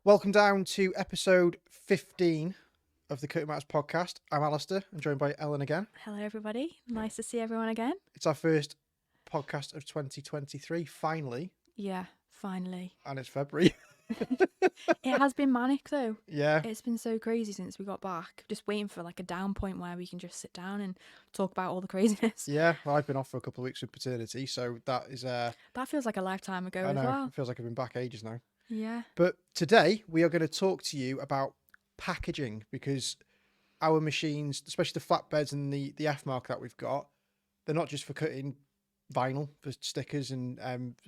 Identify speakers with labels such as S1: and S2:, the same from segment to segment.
S1: Welcome down to episode 15 of the Cutting Matters podcast. I'm Alistair. I'm joined by Ellen again.
S2: Hello, everybody. Nice to see everyone again.
S1: It's our first podcast of 2023, finally,
S2: Yeah, finally.
S1: and it's February.
S2: It has been manic, though.
S1: Yeah,
S2: It's been so crazy since we got back. Just waiting for like a down point where we can just sit down and talk about all the craziness.
S1: yeah. Well, I've been off for a couple of weeks with paternity, so that is,
S2: That feels like a lifetime ago
S1: I
S2: as
S1: know,
S2: well.
S1: it feels like I've been back ages now.
S2: Yeah.
S1: But today we are going to talk to you about packaging, because our machines, especially the flatbeds and the F mark that we've got, they're not just for cutting vinyl for stickers and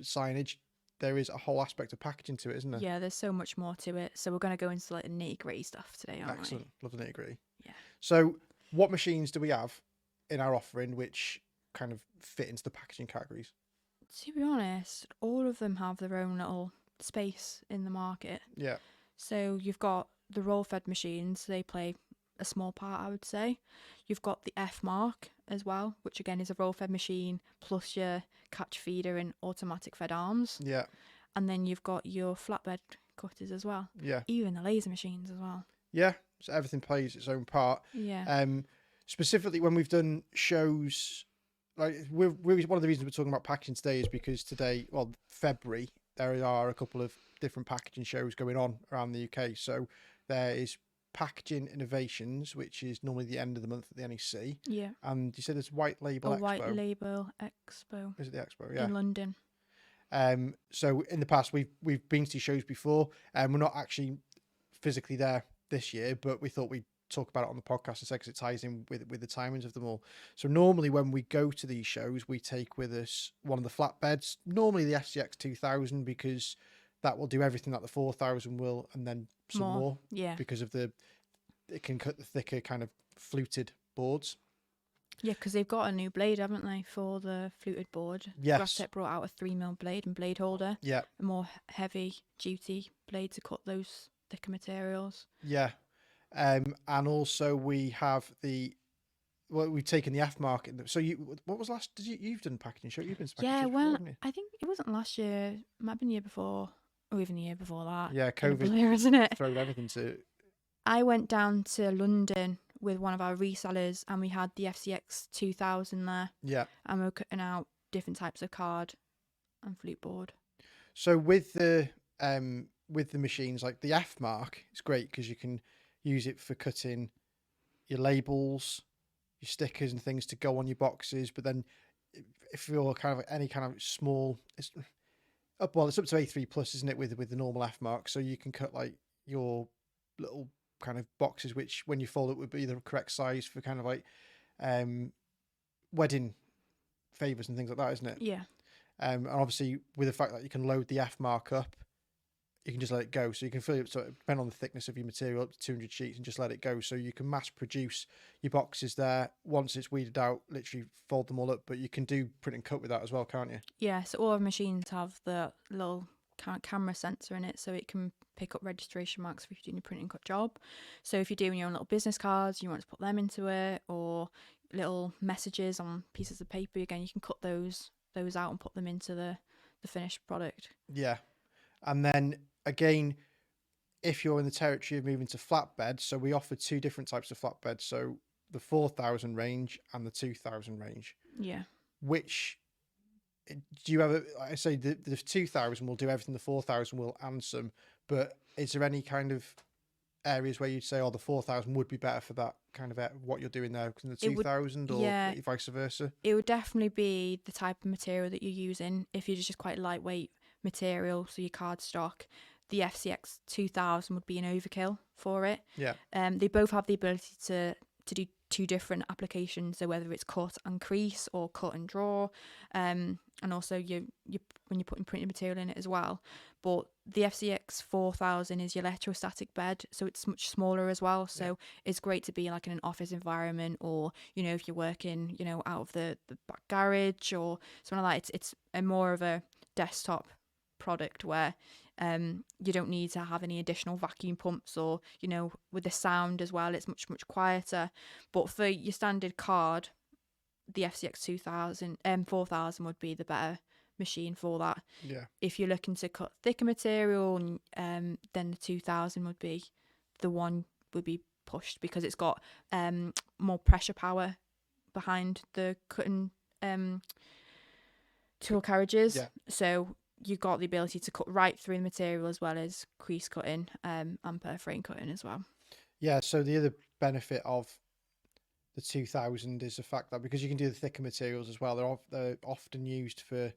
S1: signage. There is a whole aspect of packaging to it, isn't there?
S2: Yeah, there's so much more to it. So we're going to go into like the nitty-gritty stuff today, aren't
S1: Excellent. Love the nitty gritty.
S2: Yeah.
S1: So what machines do we have in our offering which kind of fit into the packaging categories?
S2: we? To be honest, all of them have their own little space in the market.
S1: Yeah.
S2: So you've got the roll-fed machines. They play a small part, I would say. You've got the F mark as well, which again is a roll-fed machine plus your catch feeder and automatic fed arms.
S1: Yeah.
S2: And then you've got your flatbed cutters as well.
S1: Yeah.
S2: Even the laser machines as well.
S1: Yeah. So everything plays its own part.
S2: Yeah.
S1: Specifically when we've done shows, like we're one of the reasons we're talking about packaging today is because today, well, February, there are a couple of different packaging shows going on around the UK. So there is Packaging Innovations, which is normally the end of the month at the NEC.
S2: Yeah.
S1: And you said there's White Label
S2: A
S1: Expo.
S2: white label expo
S1: Is it the Expo? Yeah.
S2: in London.
S1: So in the past we've been to these shows before, and we're not actually physically there this year, but we thought we'd talk about it on the podcast instead because it ties in with the timings of them all. So normally when we go to these shows, we take with us one of the flatbeds, normally the FCX 2000, because that will do everything that the 4000 will, and then some more
S2: Yeah.
S1: because of it can cut the thicker kind of fluted boards.
S2: Yeah, because they've got a new blade, haven't they, for the fluted board?
S1: Yes.
S2: Graphtec brought out a 3mm blade and blade holder.
S1: Yeah.
S2: A more heavy duty blade to cut those thicker materials.
S1: Yeah. And also we have we've taken the F mark. So what was last? You've done packaging show? You've been to packaging
S2: Yeah,
S1: shows before,
S2: well,
S1: haven't you?
S2: I think it wasn't last year. Might have been the year before, or even the year before that.
S1: Yeah,
S2: In a
S1: COVID
S2: blur, isn't it?
S1: thrown everything to.
S2: I went down to London with one of our resellers, and we had the FCX 2000 there,
S1: Yeah.
S2: and we were cutting out different types of card and flute board.
S1: So with the machines, like the F mark, it's great because you can use it for cutting your labels, your stickers, and things to go on your boxes. But then, if you're kind of any kind of small, it's up to A3 plus, isn't it? With the normal F mark, so you can cut like your little kind of boxes, which when you fold it would be the correct size for kind of like wedding favors and things like that, isn't it?
S2: Yeah.
S1: And obviously with the fact that you can load the F mark up, you can just let it go. So you can fill it, so depending on the thickness of your material, up to 200 sheets, and just let it go. So you can mass produce your boxes there. Once it's weeded out, literally fold them all up. But you can do print and cut with that as well, can't you?
S2: Yeah, so all our machines have the little camera sensor in it, so it can pick up registration marks if you're doing a print and cut job. So if you're doing your own little business cards, you want to put them into it, or little messages on pieces of paper, again, you can cut those out and put them into the finished product.
S1: Yeah. And then again, if you're in the territory of moving to flatbed, so we offer two different types of flatbeds. So the 4000 range and the 2000 range.
S2: Yeah.
S1: Which do you have? I say the 2000 will do everything the 4000 will and some, but is there any kind of areas where you'd say, oh, the 4000 would be better for that kind of what you're doing there than the 2000, or vice versa?
S2: It would definitely be the type of material that you're using. If you're just quite lightweight material, so your card stock, the FCX 2000 would be an overkill for it.
S1: Yeah.
S2: They both have the ability to do two different applications, so whether it's cut and crease or cut and draw, and also you when you're putting printed material in it as well. But the FCX 4000 is your electrostatic bed, so it's much smaller as well. So it's great to be like in an office environment, or if you're working out of the back garage or something like that. It's a more of a desktop product where you don't need to have any additional vacuum pumps, or with the sound as well, it's much quieter. But for your standard card, the FCX 4000 would be the better machine for that.
S1: Yeah.
S2: If you're looking to cut thicker material, then the 2000 would be the one would be pushed, because it's got more pressure power behind the cutting tool carriages.
S1: Yeah.
S2: So you've got the ability to cut right through the material, as well as crease cutting and perforating cutting as well.
S1: Yeah, so the other benefit of the 2000 is the fact that because you can do the thicker materials as well, they're often used for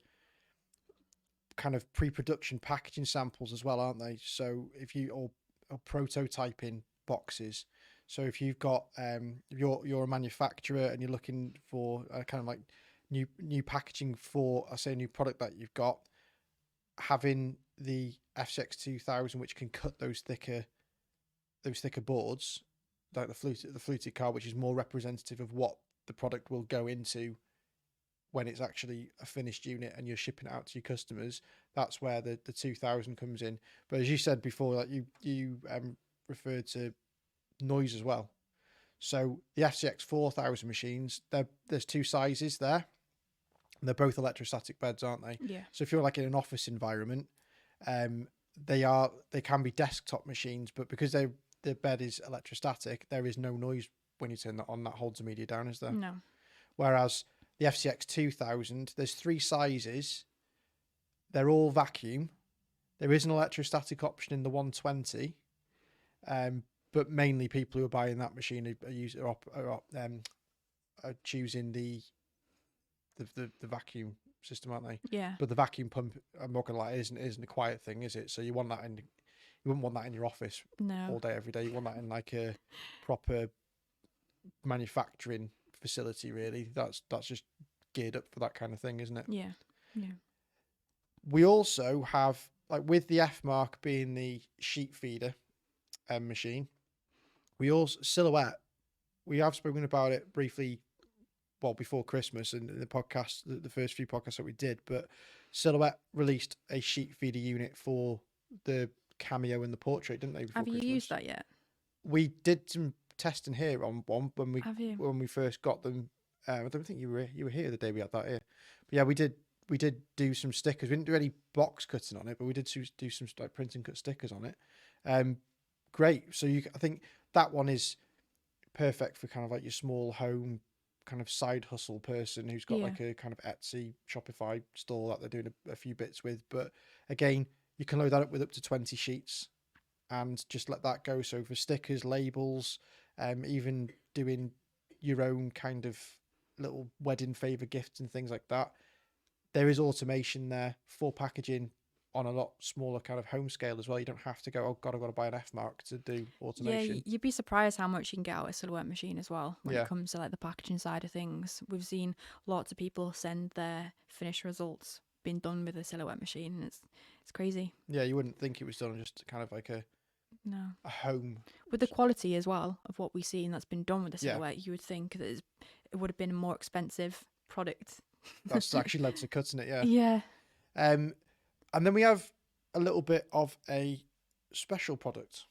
S1: kind of pre-production packaging samples as well, aren't they? So if you or prototyping boxes. So if you've got you're a manufacturer and you're looking for kind of like new packaging for, I say, a new product that you've got, having the FCX 2000, which can cut those thicker boards, like the fluted card, which is more representative of what the product will go into when it's actually a finished unit and you're shipping it out to your customers. That's where the 2000 comes in. But as you said before, like you referred to noise as well. So the FCX 4000 machines, there's two sizes there. And they're both electrostatic beds, aren't they?
S2: Yeah.
S1: So if you're like in an office environment, they can be desktop machines, but because the bed is electrostatic, there is no noise when you turn that on. That holds the media down, is there?
S2: No.
S1: Whereas the FCX 2000, there's three sizes. They're all vacuum. There is an electrostatic option in the 120, but mainly people who are buying that machine are choosing the vacuum system, aren't they?
S2: Yeah.
S1: But the vacuum pump, I'm not gonna lie, isn't a quiet thing, is it? So you wouldn't want that in your office
S2: No.
S1: all day, every day. You want that in like a proper manufacturing facility, really. That's just geared up for that kind of thing, isn't it?
S2: Yeah. Yeah.
S1: We also have, like, with the F mark being the sheet feeder machine, we also Silhouette. We have spoken about it briefly, well, before Christmas and the podcast, the first few podcasts that we did. But Silhouette released a sheet feeder unit for the Cameo and the Portrait, didn't they?
S2: Have you used that yet?
S1: We did some testing here on one when we first got them. I don't think you were here the day we had that here. But yeah, we did do some stickers. We didn't do any box cutting on it, but we did do some like print and cut stickers on it. Great. So I think that one is perfect for kind of like your small home kind of side hustle person who's got like a kind of Etsy, Shopify store that they're doing a few bits with. But again, you can load that up with up to 20 sheets and just let that go. So for stickers, labels, even doing your own kind of little wedding favour gifts and things like that, there is automation there for packaging on a lot smaller kind of home scale as well. You don't have to go, oh God, I've got to buy an F mark to do automation.
S2: Yeah, you'd be surprised how much you can get out of a Silhouette machine as well when
S1: Yeah.
S2: it comes to like the packaging side of things. We've seen lots of people send their finished results being done with a Silhouette machine, and it's crazy.
S1: Yeah, you wouldn't think it was done on just kind of like a home.
S2: With the quality as well of what we've seen that's been done with the
S1: Yeah.
S2: Silhouette, you would think that it would have been a more expensive product.
S1: That's actually led to cutting it, yeah.
S2: Yeah.
S1: And then we have a little bit of a special product,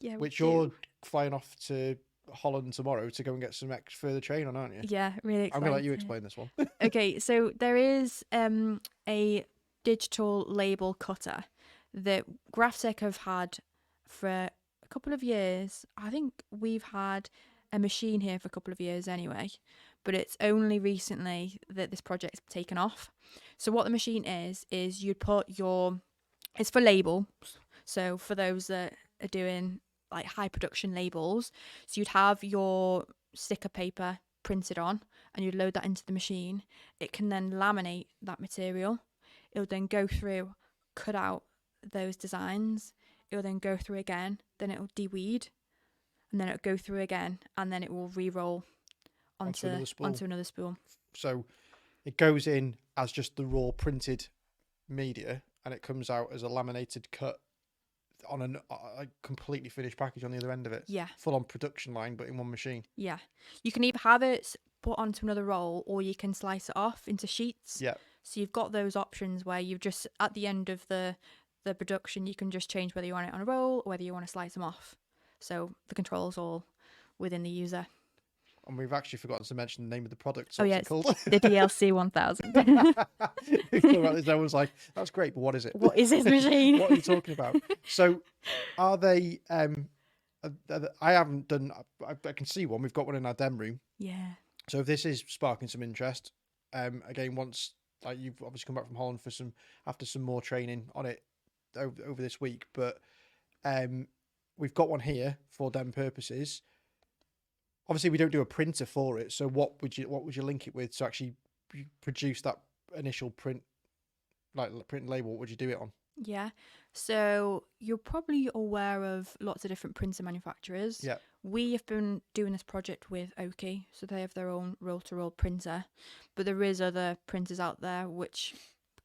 S2: Yeah.
S1: which you're flying off to Holland tomorrow to go and get some further training on, aren't you?
S2: Yeah, really excited.
S1: I'm going to let you explain this one.
S2: Okay, so there is a digital label cutter that Graphtec have had for a couple of years. I think we've had a machine here for a couple of years anyway, but it's only recently that this project's taken off. So what the machine is you'd put it's for labels. So for those that are doing like high production labels, so you'd have your sticker paper printed on and you'd load that into the machine. It can then laminate that material. It'll then go through, cut out those designs. It'll then go through again, then it'll deweed, and then it'll go through again, and then it will re-roll onto another spool.
S1: So it goes in as just the raw printed media, and it comes out as a laminated cut on a completely finished package on the other end of it.
S2: Yeah.
S1: Full on production line, but in one machine.
S2: Yeah. You can either have it put onto another roll, or you can slice it off into sheets.
S1: Yeah.
S2: So you've got those options where you've just, at the end of the production, you can just change whether you want it on a roll or whether you want to slice them off. So the control's all within the user.
S1: and we've actually forgotten to mention the name of the product. So
S2: Oh,
S1: what's
S2: yeah,
S1: it
S2: it's
S1: called?
S2: the DLC 1000.
S1: We talk about this, no one's like, that's great, but what is it?
S2: What is this machine?
S1: What are you talking about? So, are they? I haven't done. I can see one. We've got one in our dem room.
S2: Yeah.
S1: So if this is sparking some interest, again, once like you've obviously come back from Holland for after some more training on it over this week, but we've got one here for dem purposes. Obviously, we don't do a printer for it. So what would you link it with to actually produce that initial print, like print and label? What would you do it on?
S2: Yeah. So you're probably aware of lots of different printer manufacturers.
S1: Yeah.
S2: We have been doing this project with Oki, so they have their own roll-to-roll printer, but there is other printers out there which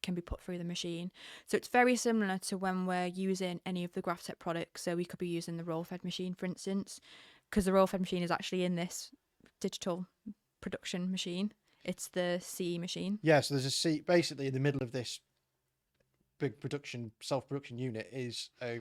S2: can be put through the machine. So it's very similar to when we're using any of the Graphtec products. So we could be using the roll-fed machine, for instance, because the roll-fed machine is actually in this digital production machine. It's the CE machine.
S1: Yeah, so there's a seat basically in the middle of this big self-production unit is a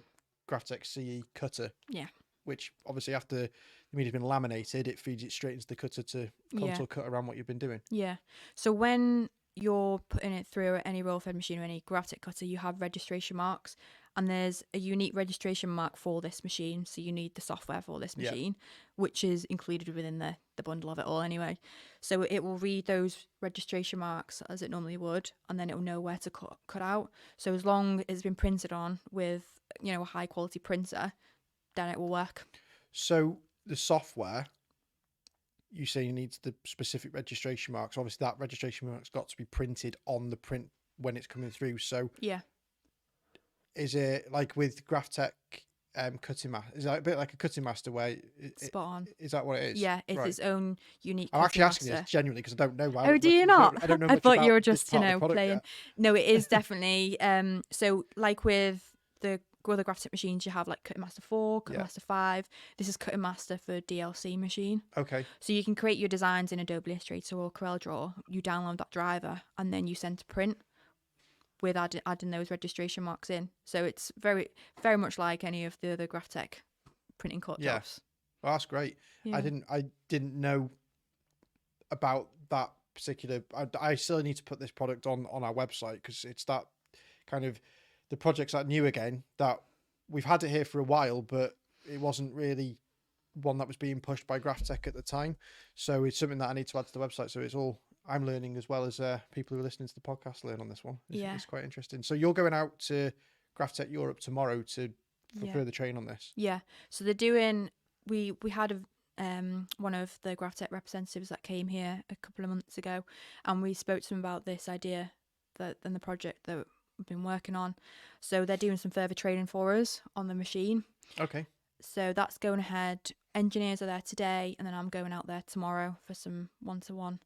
S1: Graphtec CE cutter.
S2: Yeah.
S1: Which obviously after the media's been laminated, it feeds it straight into the cutter to contour cut around what you've been doing.
S2: Yeah. So when you're putting it through any roll-fed machine or any Graphtec cutter, you have registration marks, and there's a unique registration mark for this machine. So you need the software for this machine, which is included within the bundle of it all anyway. So it will read those registration marks as it normally would, and then it will know where to cut out. So as long as it's been printed on with, a high quality printer, then it will work.
S1: So the software, you say you need the specific registration marks. Obviously, that registration mark's got to be printed on the print when it's coming through. So
S2: yeah,
S1: is it like with Graphtec cutting master? Is that a bit like a cutting master where
S2: spot on?
S1: Is that what it is?
S2: Yeah, it's its own unique.
S1: I'm actually asking
S2: master.
S1: this genuinely because I don't know.
S2: Oh, do you not?
S1: I don't know.
S2: I
S1: Much
S2: thought
S1: about
S2: you were just
S1: playing.
S2: Yet. No, it is definitely. So like with the other Graphtec machines, you have like Cutting Master 4, Cutting Master 5. This is Cutting Master for DLC machine.
S1: Okay.
S2: So you can create your designs in Adobe Illustrator or CorelDRAW. You download that driver and then you send to print with adding those registration marks in. So it's very, very much like any of the other Graphtec printing cut jobs.
S1: Well, that's great.
S2: Yeah.
S1: I didn't know about that particular. I still need to put this product on our website because it's that kind of the projects that new again that we've had it here for a while, but it wasn't really one that was being pushed by Graphtec at the time. So it's something that I need to add to the website. So it's all I'm learning as well as people who are listening to the podcast learn on this one. It's quite interesting. So you're going out to Graphtec Europe tomorrow for further training on this.
S2: Yeah. So they're doing. We had one of the Graphtec representatives that came here a couple of months ago, and we spoke to him about this idea and the project that we've been working on. So they're doing some further training for us on the machine.
S1: Okay.
S2: So that's going ahead. Engineers are there today, and then I'm going out there tomorrow for some one-to-one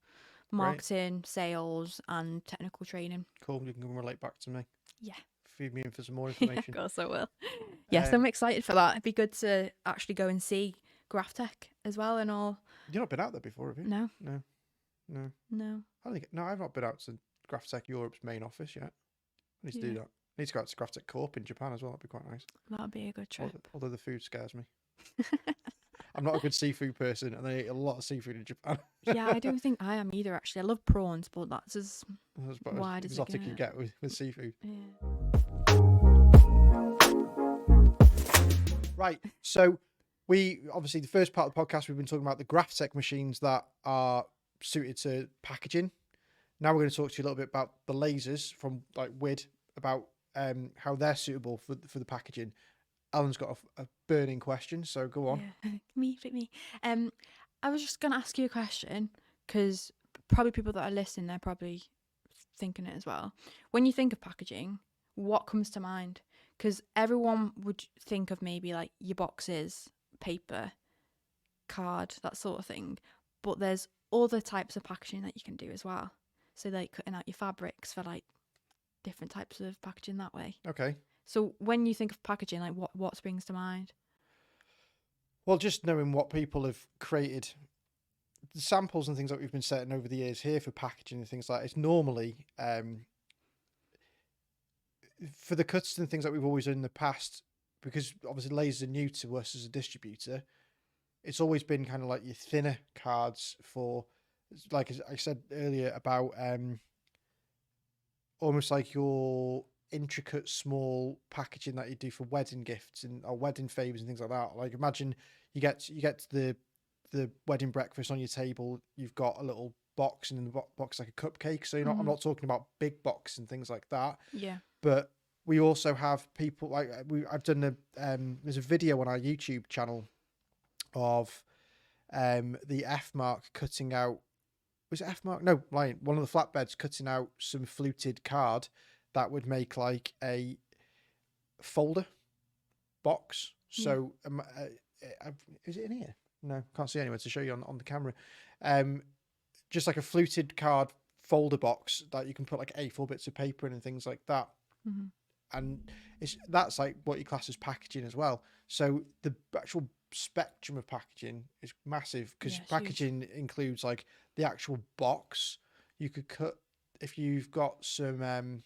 S2: marketing, sales, and technical training.
S1: Cool. You can relate back to me.
S2: Yeah.
S1: Feed me in for some more information.
S2: Of course I will. Yes, I'm excited for that. It'd be good to actually go and see Graphtec as well and all.
S1: You've not been out there before, have you?
S2: No.
S1: I've not been out to Graphtec Europe's main office yet. I need to do that. I need to go out to Graphtec Corp in Japan as well. That'd be quite nice.
S2: That'd be a good trip.
S1: Although the food scares me. I'm not a good seafood person, and I eat a lot of seafood in Japan.
S2: Yeah, I don't think I am either, actually. I love prawns, but that's as wide as
S1: exotic you get with seafood.
S2: Yeah.
S1: Right, so we obviously the first part of the podcast we've been talking about the Graphtec machines that are suited to packaging. Now we're going to talk to you a little bit about the lasers from like WID, about how they're suitable for the packaging. Alan's got a burning question, so go on.
S2: Yeah. me. I was just going to ask you a question because probably people that are listening, they're probably thinking it as well. When you think of packaging, what comes to mind? Because everyone would think of maybe like your boxes, paper, card, that sort of thing. But there's other types of packaging that you can do as well. So like cutting out your fabrics for like different types of packaging that way.
S1: Okay.
S2: So when you think of packaging, like what springs to mind?
S1: Well, just knowing what people have created, the samples and things that we've been setting over the years here for packaging and things like that, it's normally for the cuts and things that we've always done in the past, because obviously lasers are new to us as a distributor, it's always been kind of like your thinner cards for, like as I said earlier about almost like your intricate small packaging that you do for wedding gifts and or wedding favors and things like that. Like imagine you get the wedding breakfast on your table, you've got a little box, and in the box like a cupcake. So I'm not talking about big box and things like that.
S2: Yeah.
S1: But we also have people like I've done there's a video on our YouTube channel of the F Mark cutting out, was it F Mark? No, lying. One of the flatbeds cutting out some fluted card that would make like a folder box. So is it in here? No, can't see anywhere to show you on the camera. Just like a fluted card folder box that you can put like A4 bits of paper in and things like that. And that's like what you class as packaging as well. So the actual spectrum of packaging is massive, because packaging includes like the actual box. You could cut, if you've got some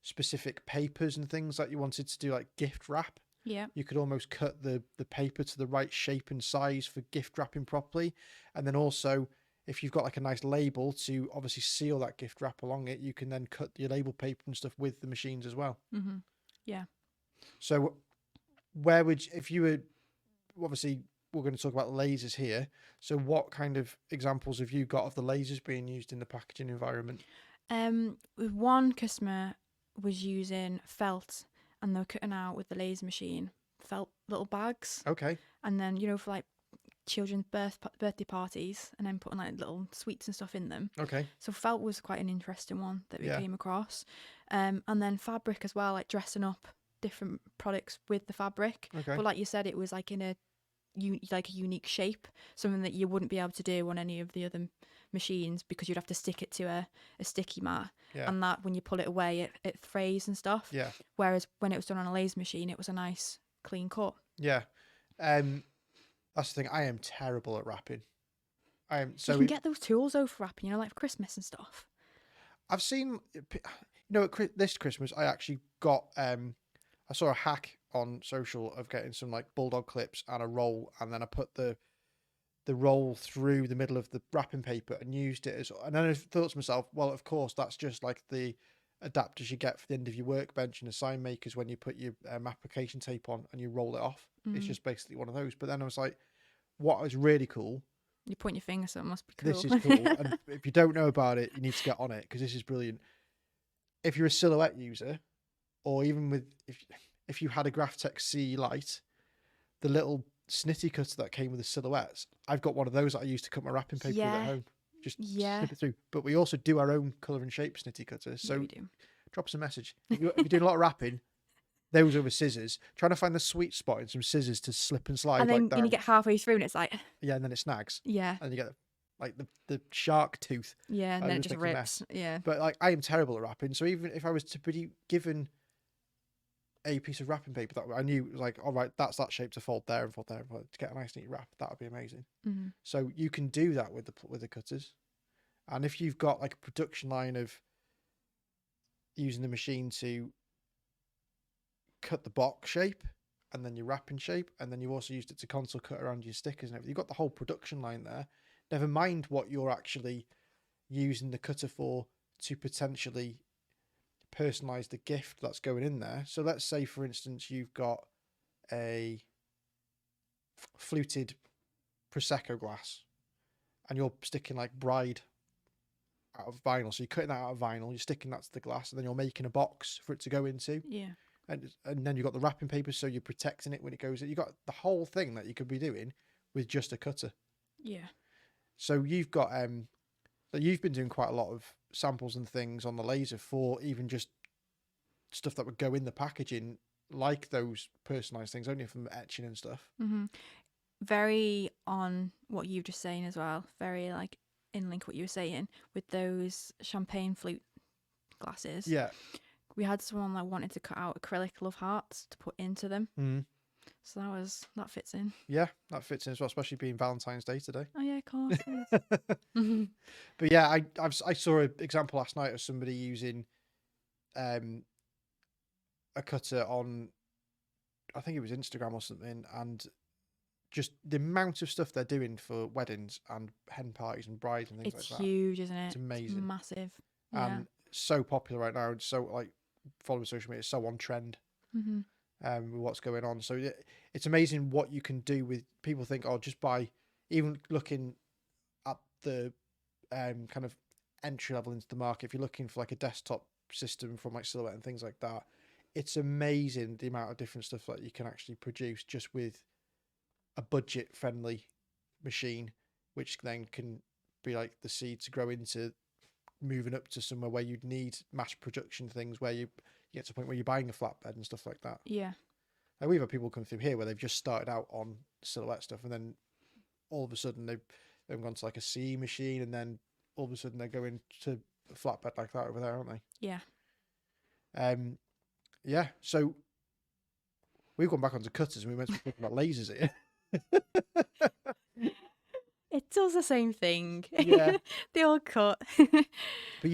S1: specific papers and things that you wanted to do like gift wrap, you could almost cut the paper to the right shape and size for gift wrapping properly. And then also, if you've got like a nice label to obviously seal that gift wrap along it, you can then cut your label paper and stuff with the machines as well.
S2: Yeah.
S1: So where would if you were, obviously we're going to talk about lasers here, so what kind of examples have you got of the lasers being used in the packaging environment?
S2: One customer was using felt, and they were cutting out with the laser machine felt little bags.
S1: Okay.
S2: And then, you know, for like children's birthday parties, and then putting like little sweets and stuff in them.
S1: Okay.
S2: So felt was quite an interesting one that we came across. And then fabric as well, like dressing up different products with the fabric.
S1: Okay.
S2: But like you said, it was like in a unique shape, something that you wouldn't be able to do on any of the other machines, because you'd have to stick it to a sticky mat, and that when you pull it away it frays and stuff. Whereas when it was done on a laser machine, it was a nice clean cut.
S1: That's the thing, I am terrible at wrapping.
S2: So you can get those tools though for wrapping, you know, like for Christmas and stuff.
S1: I've seen, you know, this Christmas I actually got I saw a hack on social of getting some like bulldog clips and a roll, and then I put the roll through the middle of the wrapping paper and used it as, and then I thought to myself, well, of course that's just like the adapters you get for the end of your workbench and the sign makers when you put your application tape on and you roll it off. It's just basically one of those. But then I was like, what is really cool,
S2: you point your finger, so it must be cool.
S1: This is cool. And if you don't know about it, you need to get on it, because this is brilliant. If you're a Silhouette user, or even with if you had a Graphtec C Lite, the little snitty cutter that came with the Silhouettes, I've got one of those that I use to cut my wrapping paper with at home. Just snip it through. But we also do our own colour and shape snitty cutters. So drop us a message. If you're doing a lot of wrapping, those are with scissors. Trying to find the sweet spot in some scissors to slip and slide.
S2: And then
S1: like that.
S2: when you get halfway through and it's like...
S1: Yeah, and then it snags.
S2: Yeah.
S1: And you get like the shark tooth.
S2: Yeah, and then it just rips. Yeah.
S1: But like, I am terrible at wrapping. So even if I was to be given a piece of wrapping paper that I knew was like, all right, that's that shape to fold there and fold there, to get a nice neat wrap, that would be amazing. So you can do that with the cutters. And if you've got like a production line of using the machine to cut the box shape and then your wrapping shape, and then you've also used it to console cut around your stickers and everything, you've got the whole production line there. Never mind what you're actually using the cutter for to potentially personalize the gift that's going in there. So let's say, for instance, you've got a fluted Prosecco glass and you're sticking like bride out of vinyl. So you're cutting that out of vinyl, you're sticking that to the glass, and then you're making a box for it to go into.
S2: Yeah.
S1: And then you've got the wrapping paper, so you're protecting it when it goes in. You've got the whole thing that you could be doing with just a cutter.
S2: Yeah.
S1: So you've got you've been doing quite a lot of samples and things on the laser for even just stuff that would go in the packaging, like those personalized things, only from etching and stuff.
S2: Very on what you were just saying as well. Very like in link what you were saying with those champagne flute glasses.
S1: Yeah.
S2: We had someone that wanted to cut out acrylic love hearts to put into them. So that fits in. Yeah, that fits in as well, especially being Valentine's Day today. Oh yeah, of course it is.
S1: But yeah, I saw an example last night of somebody using a cutter on, I think it was Instagram or something, and just the amount of stuff they're doing for weddings and hen parties and brides and things
S2: It's
S1: like that.
S2: huge, isn't it?
S1: It's amazing.
S2: It's massive. Yeah.
S1: And so popular right now. It's so like following social media, it's so on trend with what's going on. So it's amazing what you can do with. People think, oh, just by even looking at the kind of entry level into the market. If you're looking for like a desktop system from like Silhouette and things like that, it's amazing the amount of different stuff that you can actually produce just with a budget friendly machine, which then can be like the seed to grow into moving up to somewhere where you'd need mass production things, where you get to a point where you're buying a flatbed and stuff like that.
S2: Yeah.
S1: And we've had people come through here where they've just started out on Silhouette stuff, and then all of a sudden they've gone to like a CE machine, and then all of a sudden they're going to a flatbed like that over there, aren't they?
S2: Yeah.
S1: Yeah. So we've gone back onto cutters, and we went to talking about lasers here.
S2: It does the same thing.
S1: Yeah.
S2: They all cut.
S1: But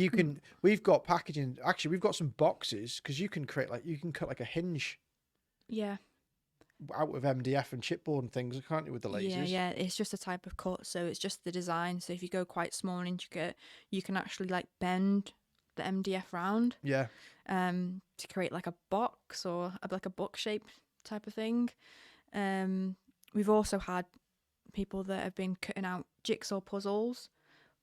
S1: we've got packaging. Actually, we've got some boxes because you can cut like a hinge
S2: Yeah.
S1: out of MDF and chipboard and things, can't you, with the lasers?
S2: Yeah. It's just a type of cut, so it's just the design. So if you go quite small and intricate, you can actually like bend the MDF round.
S1: Yeah.
S2: To create like a box or like a box shape type of thing. We've also had people that have been cutting out jigsaw puzzles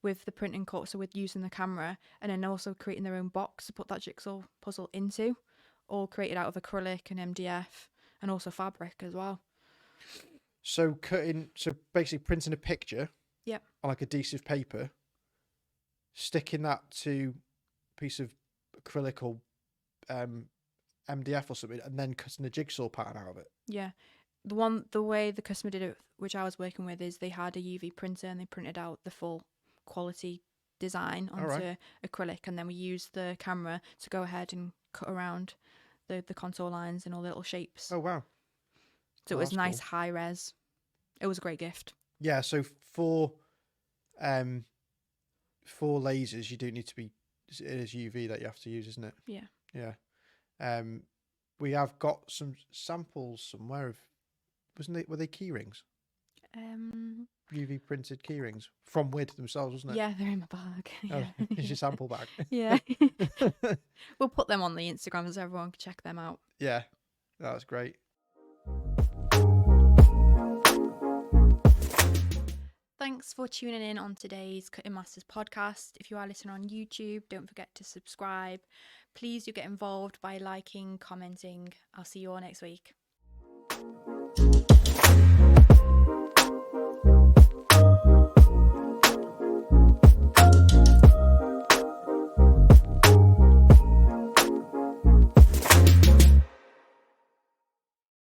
S2: with the printing cut, so with using the camera, and then also creating their own box to put that jigsaw puzzle into, all created out of acrylic and MDF and also fabric as well.
S1: So basically printing a picture
S2: Yep.
S1: on like adhesive paper, sticking that to a piece of acrylic or MDF or something, and then cutting a jigsaw pattern out of it.
S2: Yeah. The way the customer did it, which I was working with, is they had a UV printer and they printed out the full quality design onto acrylic, and then we used the camera to go ahead and cut around the contour lines and all the little shapes.
S1: Oh wow!
S2: So it was nice, high res. It was a great gift.
S1: Yeah. So for lasers, you do need to be. It is UV that you have to use, isn't it?
S2: Yeah.
S1: Yeah. We have got some samples somewhere of. Were they key rings? UV printed key rings from WID themselves, wasn't it?
S2: Yeah, they're in my bag.
S1: Yeah. Oh, it's your sample bag.
S2: Yeah. We'll put them on the Instagram so everyone can check them out.
S1: Yeah, that's great.
S2: Thanks for tuning in on today's Cutting Masters podcast. If you are listening on YouTube, don't forget to subscribe. Please do get involved by liking, commenting. I'll see you all next week.